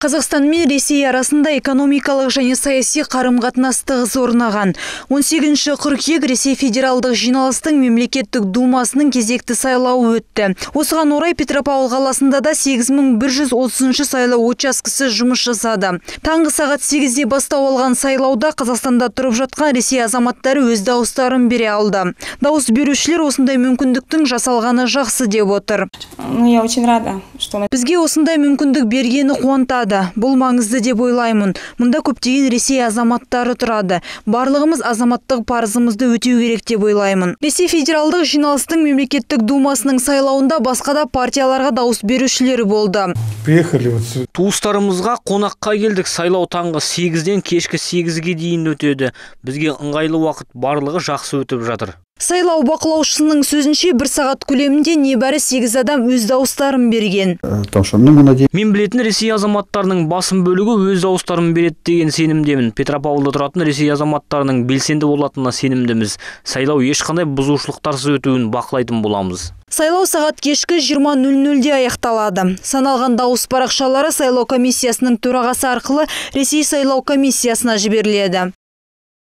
Қазақстан мен Ресей арасында экономикалық және саяси қарым-қатынас тығыз орнаған. 18 қыркүйек Ресей федералдық жиналыстың мемлекеттік думасының кезекті сайлауы өтті. Осыған орай Петропавл қаласында да 8130 сайлау учаскесі жұмыс жасады. Таңғы сағат 8-де бастау алған сайлауда Қазақстанда тұрып жатқан Ресей азаматтары өз дауыстарын бере алды. Дауыс берушілер осындай мүмкіндіктің жасалғаны жақсы деп отыр. Я очень рада, что бізге осындай мүмкіндік бергені қуантады. Бұл маңызды деп ойлаймын. Мұнда көптеген Ресей азаматтары тұрады. Барлығымыз азаматтық парызымызды өтеу керек деп ойлаймын. Ресей федералдық жиналыстың мемлекеттік думасының сайлауында басқа да партияларға дауыс берушілері болды. Туыстарымызға қонаққа келдік. Сайлау таңғы 8-ден кешкі 8-ге дейін өтеді. Бізге ыңғайлы уақыт, барлығы жақсы өтіп жатыр. Сайлау бақылаушысының сөзінше 1 сағат көлемінде небәрі 8 адам өз дауыстарын берген. Мен білетін Ресей азаматтарының басым бөлігі өз дауыстарын береді деген сенімдемін. Петропавлда тұратын Ресей азаматтарының белсенді болатынына сенімдіміз. Сайлау ешқандай бұзушылықтарсыз өтуін бақылайтын боламыз. Сайлау сағат кешкі 20:00-де аяқталады. Саналған дауыс парақшалары сайлау комиссиясының төрағасы арқылы Ресей сайлау комиссиясына жіберіледі.